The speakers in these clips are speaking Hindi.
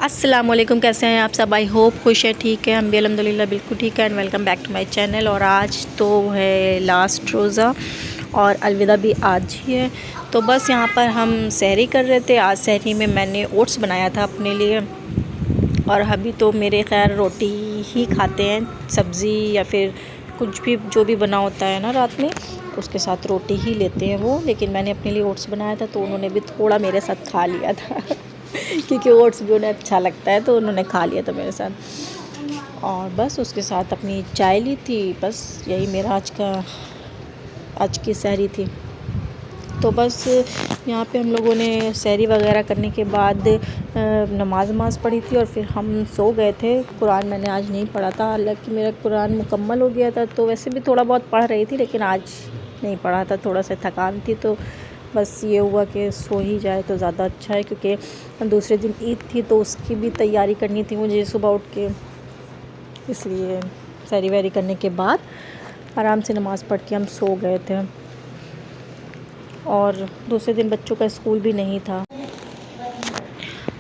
अस्सलामुअलैकुम, कैसे हैं आप सब। आई होप खुश है, ठीक है। हम भी अल्हम्दुलिल्लाह बिल्कुल ठीक है। And welcome back to my channel. और आज तो है लास्ट रोज़ा और अलविदा भी आज ही है। तो बस यहाँ पर हम सहरी कर रहे थे। आज सहरी में मैंने ओट्स बनाया था अपने लिए। और अभी तो मेरे खैर रोटी ही खाते हैं, सब्ज़ी या फिर कुछ भी जो भी बना होता है ना रात में, उसके साथ रोटी ही लेते हैं वो। लेकिन मैंने अपने लिए ओट्स बनाया था तो उन्होंने भी थोड़ा मेरे साथ खा लिया था क्योंकि ओट्स भी उन्हें अच्छा लगता है, तो उन्होंने खा लिया था मेरे साथ। और बस उसके साथ अपनी चाय ली थी। बस यही मेरा आज की सहरी थी। तो बस यहाँ पे हम लोगों ने सहरी वगैरह करने के बाद नमाज पढ़ी थी और फिर हम सो गए थे। कुरान मैंने आज नहीं पढ़ा था, हालांकि मेरा कुरान मुकम्मल हो गया था। तो वैसे भी थोड़ा बहुत पढ़ रही थी, लेकिन आज नहीं पढ़ा था, थोड़ा सा थकान थी। तो बस ये हुआ कि सो ही जाए तो ज़्यादा अच्छा है, क्योंकि दूसरे दिन ईद थी तो उसकी भी तैयारी करनी थी मुझे सुबह उठ के। इसलिए सहरी वहरी करने के बाद आराम से नमाज़ पढ़ के हम सो गए थे। और दूसरे दिन बच्चों का स्कूल भी नहीं था।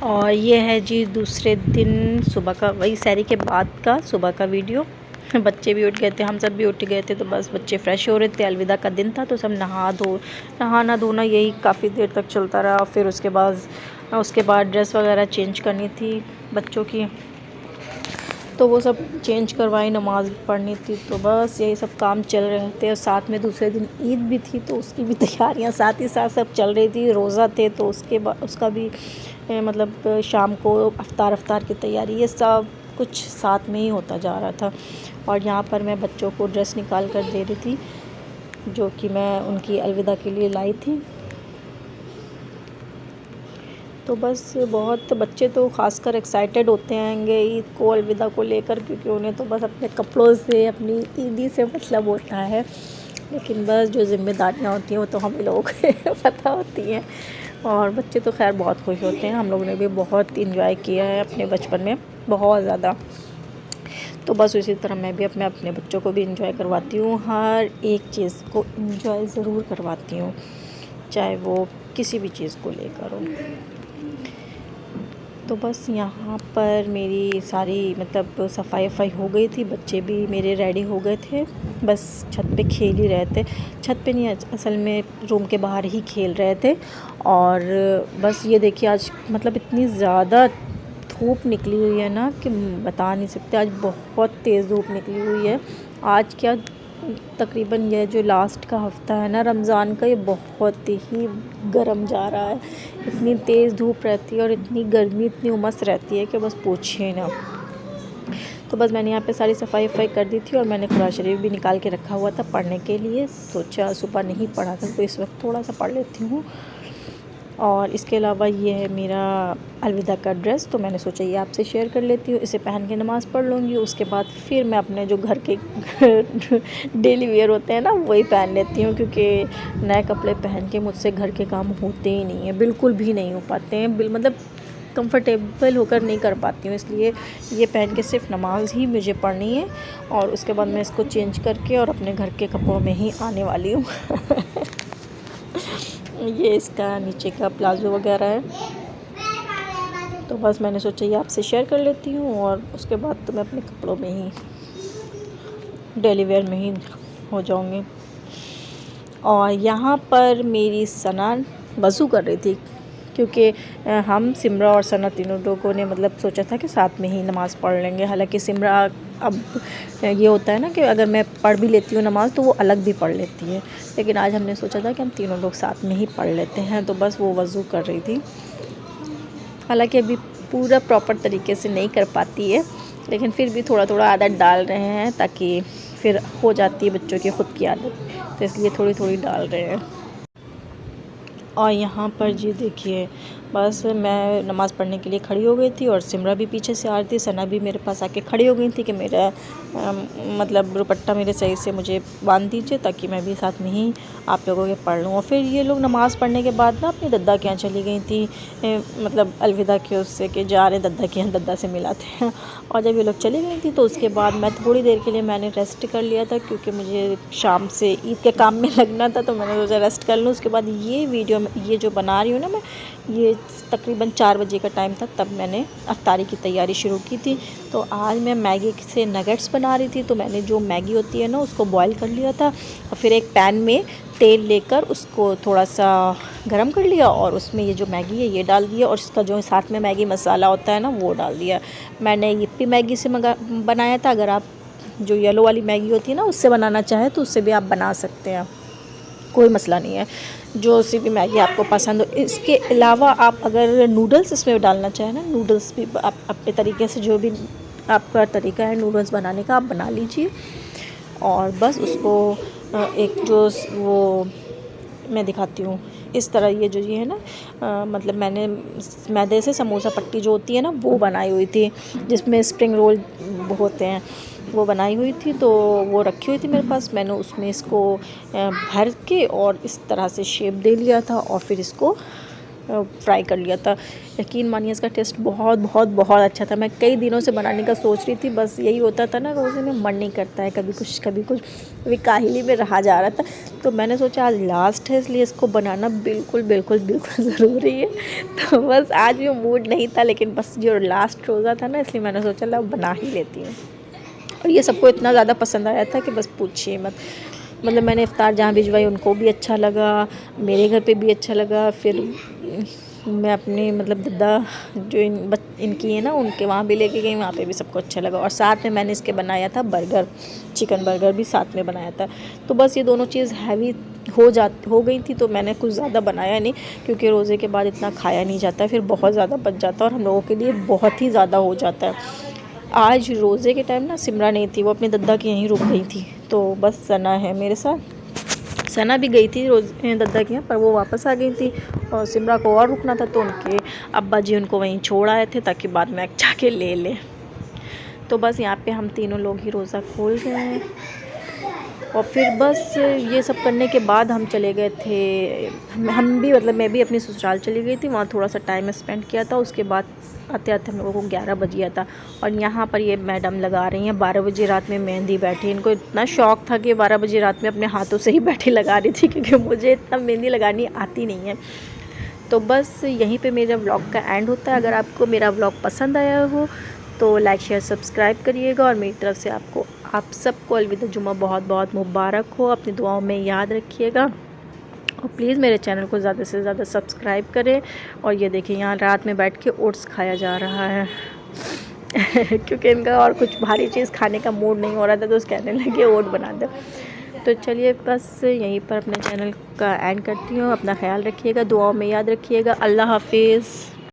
और ये है जी दूसरे दिन सुबह का, वही सहरी के बाद का सुबह का वीडियो। बच्चे भी उठ गए थे, हम सब भी उठ गए थे। तो बस बच्चे फ़्रेश हो रहे थे, अलविदा का दिन था तो सब नहाना धोना यही काफ़ी देर तक चलता रहा। फिर उसके बाद ड्रेस वगैरह चेंज करनी थी बच्चों की, तो वो सब चेंज करवाई, नमाज़ पढ़नी थी। तो बस यही सब काम चल रहे थे। और साथ में दूसरे दिन ईद भी थी तो उसकी भी तैयारियां साथ ही साथ सब चल रही थी। रोज़ा थे तो उसका भी मतलब शाम को अफ्तार की तैयारी, ये सब कुछ साथ में ही होता जा रहा था। और यहाँ पर मैं बच्चों को ड्रेस निकाल कर दे रही थी, जो कि मैं उनकी अलविदा के लिए लाई थी। तो बस बहुत बच्चे तो ख़ासकर एक्साइटेड होते हैंगे ईद को, अलविदा को लेकर, क्योंकि उन्हें तो बस अपने कपड़ों से, अपनी ईदी से मतलब होता है। लेकिन बस जो ज़िम्मेदारियाँ होती हैं वो तो हम लोगों को पता होती हैं। और बच्चे तो खैर बहुत खुश होते हैं। हम लोगों ने भी बहुत इंजॉय किया है अपने बचपन में, बहुत ज़्यादा। तो बस उसी तरह मैं भी अपने बच्चों को भी इंजॉय करवाती हूँ। हर एक चीज़ को इंजॉय ज़रूर करवाती हूँ, चाहे वो किसी भी चीज़ को लेकर हो। तो बस यहाँ पर मेरी सारी मतलब सफाई हो गई थी, बच्चे भी मेरे रेडी हो गए थे। बस छत पे खेल ही रहे थे, छत पे नहीं, असल में रूम के बाहर ही खेल रहे थे। और बस ये देखिए आज मतलब इतनी ज़्यादा धूप निकली हुई है ना कि बता नहीं सकते। आज बहुत तेज़ धूप निकली हुई है। आज क्या तकरीबन यह जो लास्ट का हफ़्ता है ना रमज़ान का, ये बहुत ही गर्म जा रहा है। इतनी तेज़ धूप रहती है और इतनी गर्मी, इतनी उमस रहती है कि बस पूछिए ना। तो बस मैंने यहाँ पे सारी सफाई कर दी थी और मैंने कुरान शरीफ भी निकाल के रखा हुआ था पढ़ने के लिए। सोचा सुबह नहीं पढ़ा था तो इस वक्त थोड़ा सा पढ़ लेती हूँ। और इसके अलावा ये है मेरा अलविदा का ड्रेस, तो मैंने सोचा ये आपसे शेयर कर लेती हूँ। इसे पहन के नमाज़ पढ़ लूँगी, उसके बाद फिर मैं अपने जो घर के डेली वेयर होते हैं ना वही पहन लेती हूँ, क्योंकि नए कपड़े पहन के मुझसे घर के काम होते ही नहीं हैं, बिल्कुल भी नहीं हो पाते हैं। मतलब कंफर्टेबल होकर नहीं कर पाती हूँ। इसलिए ये पहन के सिर्फ नमाज ही मुझे पढ़नी है और उसके बाद मैं इसको चेंज करके और अपने घर के कपड़ों में ही आने वाली हूँ ये इसका नीचे का प्लाज़ो वगैरह है। तो बस मैंने सोचा ये आपसे शेयर कर लेती हूँ और उसके बाद तो मैं अपने कपड़ों में ही डेली वेयर में ही हो जाऊँगी। और यहाँ पर मेरी सना वज़ू कर रही थी, क्योंकि हम सिमरा और सना तीनों लोगों ने मतलब सोचा था कि साथ में ही नमाज़ पढ़ लेंगे। हालांकि सिमरा अब ये होता है ना कि अगर मैं पढ़ भी लेती हूँ नमाज़ तो वो अलग भी पढ़ लेती है, लेकिन आज हमने सोचा था कि हम तीनों लोग साथ में ही पढ़ लेते हैं। तो बस वो वज़ू कर रही थी। हालांकि अभी पूरा प्रॉपर तरीके से नहीं कर पाती है, लेकिन फिर भी थोड़ा थोड़ा आदत डाल रहे हैं, ताकि फिर हो जाती है बच्चों की ख़ुद की आदत, तो इसलिए थोड़ी थोड़ी डाल रहे हैं। और यहाँ पर जी देखिए, बस मैं नमाज़ पढ़ने के लिए खड़ी हो गई थी और सिमरा भी पीछे से आ रही थी। सना भी मेरे पास आके खड़ी हो गई थी कि मेरा मतलब दुपट्टा मेरे सही से मुझे बांध दीजिए, ताकि मैं भी साथ में ही आप लोगों के पढ़ लूँ। और फिर ये लोग नमाज़ पढ़ने के बाद ना अपनी दद्दा के यहाँ चली गई थी, मतलब अलविदा के उससे कि जा रहे दद्दा के यहाँ, दद्दा से मिलाते हैं। और जब ये लोग चली गई थी तो उसके बाद मैं थोड़ी देर के लिए मैंने रेस्ट कर लिया था, क्योंकि मुझे शाम से ईद के काम में लगना था, तो मैंने सोचा रेस्ट कर लूँ। उसके बाद ये वीडियो ये जो बना रही हूँ ना मैं, ये तकरीबन 4 बजे का टाइम था, तब मैंने अफ्तारी की तैयारी शुरू की थी। तो आज मैं मैगी से नगेट्स बना रही थी। तो मैंने जो मैगी होती है ना उसको बॉईल कर लिया था और फिर एक पैन में तेल लेकर उसको थोड़ा सा गरम कर लिया और उसमें ये जो मैगी है ये डाल दिया और इसका जो साथ में मैगी मसाला होता है ना वो डाल दिया। मैंने यिप्पी मैगी से बनाया था। अगर आप जो येलो वाली मैगी होती है ना उससे बनाना चाहें तो उससे भी आप बना सकते हैं, कोई मसला नहीं है, जो सी भी मैगी आपको पसंद हो। इसके अलावा आप अगर नूडल्स इसमें डालना चाहें ना, नूडल्स भी आप अपने तरीके से, जो भी आपका तरीका है नूडल्स बनाने का, आप बना लीजिए। और बस उसको एक जो वो मैं दिखाती हूँ इस तरह, ये जो ये है ना मतलब मैंने मैदे से समोसा पट्टी जो होती है ना वो बनाई हुई थी, जिसमें स्प्रिंग रोल होते हैं, वो बनाई हुई थी। तो वो रखी हुई थी मेरे पास। मैंने उसमें इसको भर के और इस तरह से शेप दे लिया था और फिर इसको फ्राई कर लिया था। यकीन मानिए इसका टेस्ट बहुत बहुत बहुत अच्छा था। मैं कई दिनों से बनाने का सोच रही थी, बस यही होता था ना, रोज़े में मन नहीं करता है, कभी कुछ कभी काहिली में रहा जा रहा था। तो मैंने सोचा आज लास्ट है इसलिए इसको बनाना बिल्कुल बिल्कुल बिल्कुल ज़रूरी है। तो बस आज भी मूड नहीं था, लेकिन बस जो लास्ट रोज़ा था ना इसलिए मैंने सोचा ला बना ही लेती हूँ। और ये सबको इतना ज़्यादा पसंद आया था कि बस पूछिए मत। मतलब मैंने इफ़्तार जहाँ भिजवाई उनको भी अच्छा लगा, मेरे घर पे भी अच्छा लगा। फिर मैं अपने मतलब दादा जो इनकी है ना उनके वहाँ भी लेके गई, वहाँ पे भी सबको अच्छा लगा। और साथ में मैंने इसके बनाया था बर्गर, चिकन बर्गर भी साथ में बनाया था। तो बस ये दोनों चीज़ हैवी हो गई थी, तो मैंने कुछ ज़्यादा बनाया नहीं, क्योंकि रोज़े के बाद इतना खाया नहीं जाता है, फिर बहुत ज़्यादा बच जाता है और हम लोगों के लिए बहुत ही ज़्यादा हो जाता है। आज रोज़े के टाइम ना सिमरा नहीं थी, वो अपने दादा के यहीं रुक गई थी। तो बस सना है मेरे साथ। सना भी गई थी दादा के यहाँ, पर वो वापस आ गई थी और सिमरा को और रुकना था, तो उनके अब्बा जी उनको वहीं छोड़ आए थे ताकि बाद में जाके ले लें। तो बस यहाँ पे हम तीनों लोग ही रोज़ा खोल गए हैं। और फिर बस ये सब करने के बाद हम चले गए थे, हम भी मतलब मैं भी अपनी ससुराल चली गई थी, वहाँ थोड़ा सा टाइम स्पेंड किया था। उसके बाद आते आते हम लोगों को 11 बज गया था। और यहाँ पर ये मैडम लगा रही हैं 12 बजे रात में मेहंदी बैठी। इनको इतना शौक़ था कि 12 बजे रात में अपने हाथों से ही बैठी लगा रही थी, क्योंकि मुझे इतना मेहंदी लगानी आती नहीं है। तो बस यहीं पे मेरा व्लॉग का एंड होता है। अगर आपको मेरा व्लॉग पसंद आया हो तो लाइक शेयर सब्सक्राइब करिएगा। और मेरी तरफ से आप सबको अलविदा जुम्मा बहुत बहुत मुबारक हो। अपनी दुआओं में याद रखिएगा और प्लीज़ मेरे चैनल को ज़्यादा से ज़्यादा सब्सक्राइब करें। और ये देखिए यहाँ रात में बैठ के ओट्स खाया जा रहा है क्योंकि इनका और कुछ भारी चीज़ खाने का मूड नहीं हो रहा था, तो उस कहने लगे ओट बना दो। तो चलिए बस यहीं पर अपने चैनल का एंड करती हूँ। अपना ख्याल रखिएगा, दुआओं में याद रखिएगा। अल्लाह हाफिज़।